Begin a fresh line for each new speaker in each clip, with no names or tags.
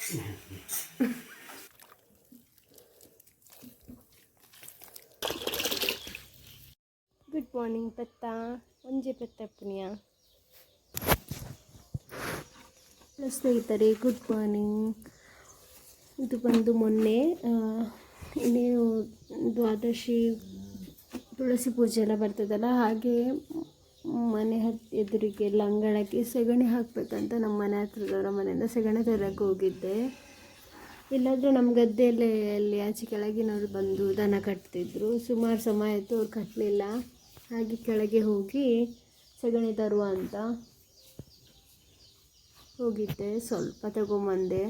Good morning ಪೆತ್ತ ಒಂಜೆ ಪೆತ್ತ ಪುಣ್ಯ ಸ್ನೇಹಿತರೆ, ಗುಡ್ ಮಾರ್ನಿಂಗ್. ಇದು ಬಂದು ಮೊನ್ನೆ ಇನ್ನೇನು ದ್ವಾದಶಿ ತುಳಸಿ ಪೂಜೆ ಎಲ್ಲ ಬರ್ತದಲ್ಲ, ಹಾಗೆ ಮನೆ ಎದುರಿಗೆ ಎಲ್ಲ ಅಂಗಳಕ್ಕೆ ಸೆಗಣಿ ಹಾಕಬೇಕಂತ ನಮ್ಮ ಮನೆ ಹತ್ರದವರ ಮನೆಯಿಂದ ಸೆಗಣಿ ತರಕ್ಕೆ ಹೋಗಿದ್ದೆ. ಇಲ್ಲಾಂದರೆ ನಮ್ಮ ಗದ್ದೆಯಲ್ಲಿ ಅಲ್ಲಿ ಆಚೆ ಕೆಳಗಿನವರು ಬಂದು ದನ ಕಟ್ತಿದ್ರು. ಸುಮಾರು ಸಮಯ ಆಯಿತು ಅವ್ರು ಕಟ್ಟಲಿಲ್ಲ. ಹಾಗೆ ಕೆಳಗೆ ಹೋಗಿ ಸೆಗಣಿ ತರುವ ಅಂತ ಹೋಗಿದ್ದೆ. ಸ್ವಲ್ಪ ತಗೊಂಬಂದೆ.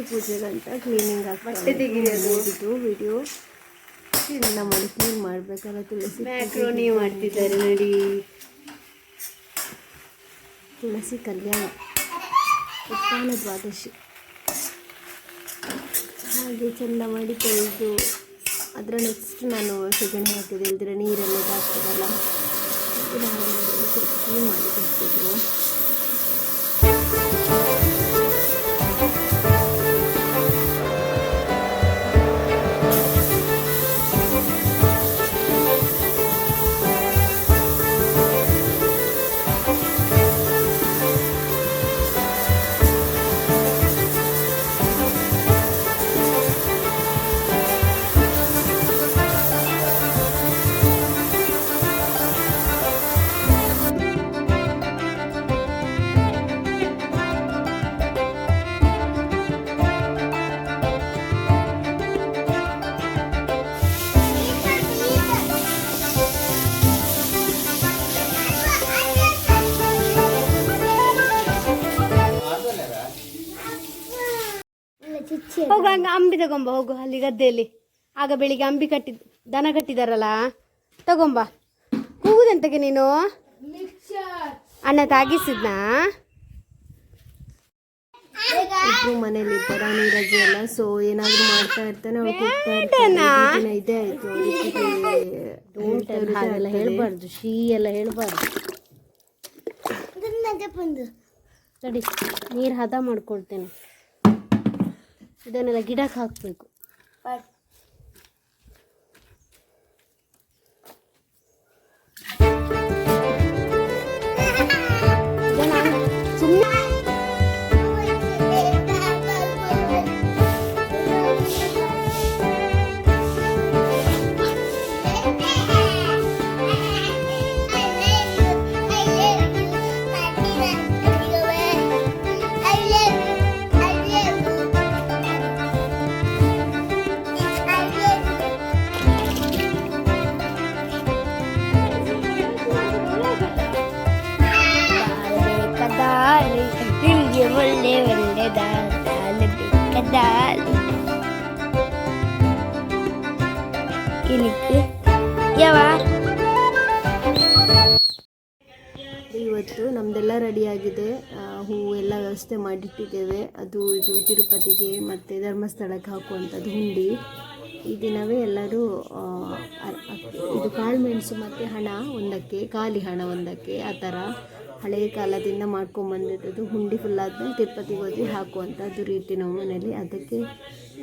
ಪೂಜೆಗಂತ ಕ್ಲೀನಿಂಗ್ ಬಟ್ಟೆ ತೆಗೆಯೋದು ವಿಡಿಯೋ ಎಲ್ಲ ಮಾಡಿ ಕ್ಲೀನ್ ಮಾಡಬೇಕಲ್ಲ. ತುಳಸಿ ಮ್ಯಾಕ್ರೋನಿ ಮಾಡ್ತಿದ್ದಾರೆ ನೋಡಿ. ತುಳಸಿ ಕಲ್ಯಾಣ ಉತ್ಥಾನ ದ್ವಾದಶಿ. ಹಾಗೆ ಚೆಂದ ಮಾಡಿ ತೊಳೆದು ಅದರ ನೆಕ್ಸ್ಟ್ ನಾನು ಸೆಗಣಿ ಹಾಕಿದೆ. ಇಲ್ದಿರ ನೀರೆಲ್ಲ ಇದಾಗ್ತದಲ್ಲ, ಕ್ಲೀನ್ ಮಾಡಿ ಕೊಡ್ತಿದ್ರು. ಹೋಗು, ಹಂಗೆ ಅಂಬಿ ತಗೊಂಬ. ಹೋಗು ಅಲ್ಲಿ ಗದ್ದೆಯಲ್ಲಿ. ಆಗ ಬೆಳಿಗ್ಗೆ ಅಂಬಿ ದನ ಕಟ್ಟಿದಾರಲ್ಲ, ತಗೊಂಬ. ಕೂಗುದಂತಕ್ಕೆ ನೀನು ಅಣ್ಣ ತಾಗಿಸಿದ್ನಾ? ಇಬ್ರು ಮನೇಲಿ ಇದ್ದಾರ, ನೀರಜ್ಜಿ ಎಲ್ಲ. ಸೊ ಏನಾದ್ರು ಮಾಡ್ತಾ ಇರ್ತಾನೆ. ಇದೇ ಆಯ್ತು. ಹಾಗೆಲ್ಲ ಹೇಳ್ಬಾರ್ದು, ಶೀ ಎಲ್ಲ ಹೇಳ್ಬಾರ್ದು. ಸರಿ, ನೀರು ಹದ ಮಾಡ್ಕೊಳ್ತೇನೆ. ಇದನ್ನೆಲ್ಲ ಗಿಡಕ್ಕೆ ಹಾಕಬೇಕು. ಒಳ್ಳೆ ಒಳ್ಳೆ ದಾಲ್ ಬೇಕಾದಾಲ್ ಯಾವ ಇವತ್ತು ನಮ್ದೆಲ್ಲ ರೆಡಿಯಾಗಿದೆ. ಹೂವೆಲ್ಲ ವ್ಯವಸ್ಥೆ ಮಾಡಿಟ್ಟಿದ್ದೇವೆ. ಅದು ಇದು ತಿರುಪತಿಗೆ ಮತ್ತು ಧರ್ಮಸ್ಥಳಕ್ಕೆ ಹಾಕುವಂಥದ್ದು ಹುಂಡಿ. ಈ ದಿನವೇ ಎಲ್ಲರೂ ಇದು ಕಾಳುಮೆಣಸು ಮತ್ತು ಹಣ ಒಂದಕ್ಕೆ, ಖಾಲಿ ಹಣ ಒಂದಕ್ಕೆ, ಆ ಥರ ಹಳೆಯ ಕಾಲದಿಂದ ಮಾಡ್ಕೊಂಬಂದಿರೋದು ಹುಂಡಿ ಫುಲ್ ಆದಮೇಲೆ ತಿರುಪತಿಗೆ ಹೋಗಿ ಹಾಕುವಂಥದ್ದು ರೀತಿ ನಮ್ಮ ಮನೇಲಿ. ಅದಕ್ಕೆ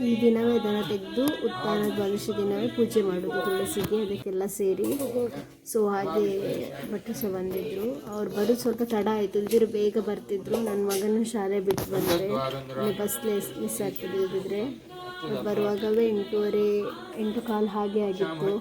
ಈ ದಿನವೇ ಅದನ್ನು ತೆಗೆದು ಉತ್ಥಾನ ದ್ವಾದಶಿ ದಿನವೇ ಪೂಜೆ ಮಾಡೋದು ತುಳಸಿಗೆ, ಅದಕ್ಕೆಲ್ಲ ಸೇರಿ. ಸೊ ಹಾಗೆ ಭಟ್ರು ಸಹ ಬಂದಿದ್ದರು. ಅವ್ರು ಬರೋದು ಸ್ವಲ್ಪ ತಡ ಆಯಿತು, ಇಲ್ದಿರು ಬೇಗ ಬರ್ತಿದ್ರು. ನನ್ನ ಮಗನ ಶಾಲೆ ಬಿಟ್ಟು ಬಂದರೆ ಬಸ್ ಮಿಸ್ ಆಗ್ತದೆ ಇದ್ದಿದ್ರೆ. ಬರುವಾಗವೇ 8:30 8:15 ಹಾಗೆ ಆಗಿತ್ತು.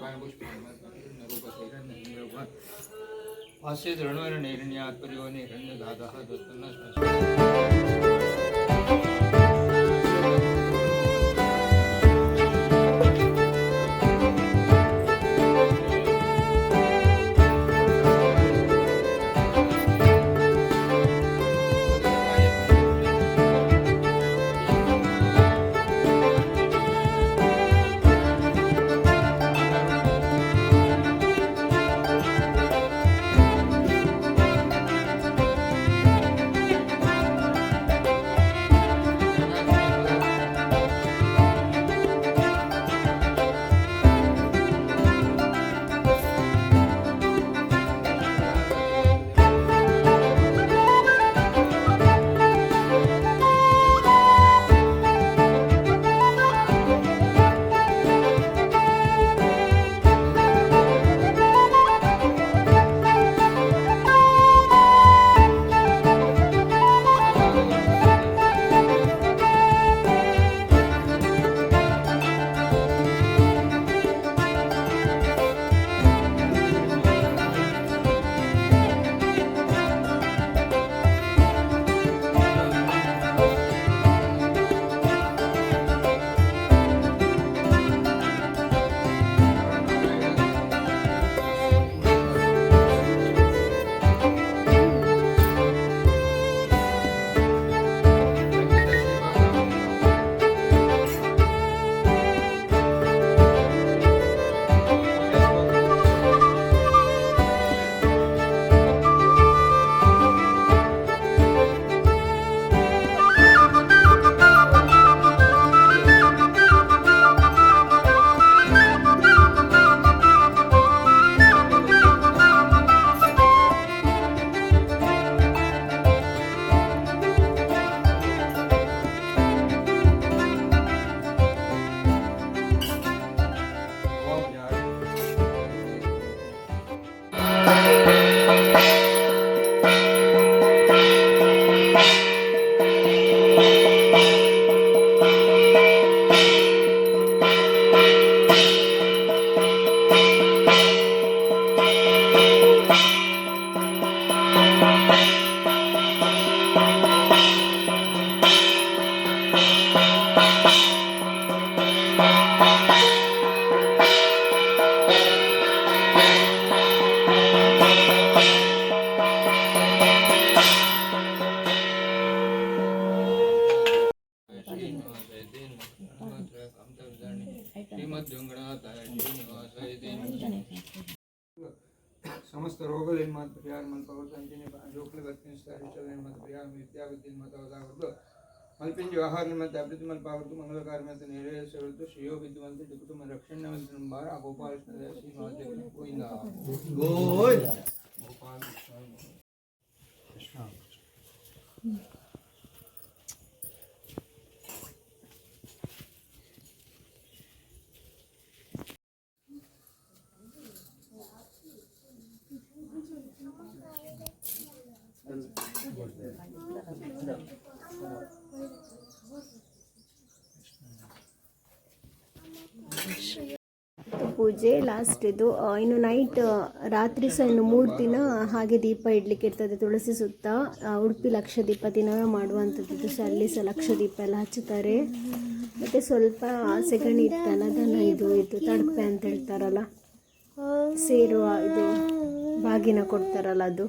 समस्त ರೋಗಗಳಿಂದ ಮತ್ತು ಪರಿಹಾರ ಮಲ್ಪವರು ಅಂಜನೆ ಜೋಕ್ಲಿ ಬರ್ತಿಸ್ತಾರೆ ಮತ್ತು ಪರಿಹಾರ ವಿದ್ಯಾಬುದ್ಧಿ ಮತ್ತು ಮಲ್ಪಿಂಜಿ ಆಹಾರ ಮತ್ತು ಅಭಿವೃದ್ಧಿ ಮಲ್ಪಾವತ್ತು ಮಂಗಳಕಾರ ಮತ್ತು ನೆರವೇರಿಸಬಹುದು ಶ್ರೇಯೋ ವಿದ್ಯುವಂತ ಕುಟುಂಬ ರಕ್ಷಣೆ ಮತ್ತು ನಂಬಾರ ಗೋಪಾಲಕೃಷ್ಣ ಶ್ರೀನಿವಾಸ ಗೋವಿಂದ ಗೋಪಾಲ ಕೃಷ್ಣ.
ಪೂಜೆ ಲಾಸ್ಟ್ ಇದು. ಇನ್ನು ನೈಟ್ ರಾತ್ರಿ ಸಹ ಇನ್ನು 3 ದಿನ ಹಾಗೆ ದೀಪ ಇಡ್ಲಿಕ್ಕೆ ಇರ್ತದೆ ತುಳಸಿ ಸುತ್ತ. ಉಡುಪಿ ಲಕ್ಷದೀಪ ದಿನವೇ ಮಾಡುವಂಥದ್ದು ಸಹ ಅಲ್ಲಿ ಸಹ ಲಕ್ಷದೀಪ ಎಲ್ಲ ಹಚ್ಚುತ್ತಾರೆ. ಮತ್ತು ಸ್ವಲ್ಪ ಸೆಗಣಿ ಇತ್ತಲ್ಲ ದನ ಇದು ತಡಪೆ ಅಂತ ಹೇಳ್ತಾರಲ್ಲ, ಸೇರುವ ಇದು ಬಾಗಿನ ಕೊಡ್ತಾರಲ್ಲ ಅದು,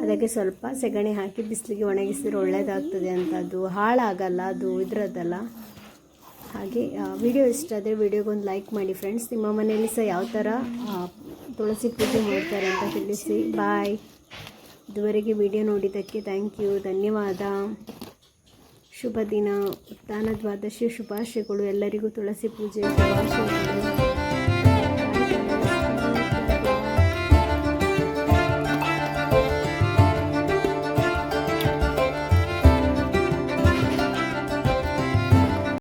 ಅದಕ್ಕೆ ಸ್ವಲ್ಪ ಸೆಗಣಿ ಹಾಕಿ ಬಿಸಿಲಿಗೆ ಒಣಗಿಸಿದ್ರೆ ಒಳ್ಳೆಯದಾಗ್ತದೆ ಅಂತ. ಅದು ಹಾಳಾಗಲ್ಲ, ಅದು ಇದ್ರದ್ದಲ್ಲ. ಹಾಗೆ ವಿಡಿಯೋ ಇಷ್ಟ ಆದರೆ ವಿಡಿಯೋಗೊಂದು ಲೈಕ್ ಮಾಡಿ ಫ್ರೆಂಡ್ಸ್. ನಿಮ್ಮ ಮನೆಯಲ್ಲಿ ಸಹ ಯಾವ ಥರ ತುಳಸಿ ಪೂಜೆ ಮಾಡ್ತಾರೆ ಅಂತ ತಿಳಿಸಿ. ಬಾಯ್. ಇದುವರೆಗೆ ವಿಡಿಯೋ ನೋಡಿದ್ದಕ್ಕೆ ಥ್ಯಾಂಕ್ ಯು, ಧನ್ಯವಾದ. ಶುಭ ದಿನ, ಉತ್ಥಾನ ದ್ವಾದಶಿ ಶುಭಾಶಯಗಳು. ಎಲ್ಲರಿಗೂ ತುಳಸಿ ಪೂಜೆ ಶುಭಾಶಯಗಳು.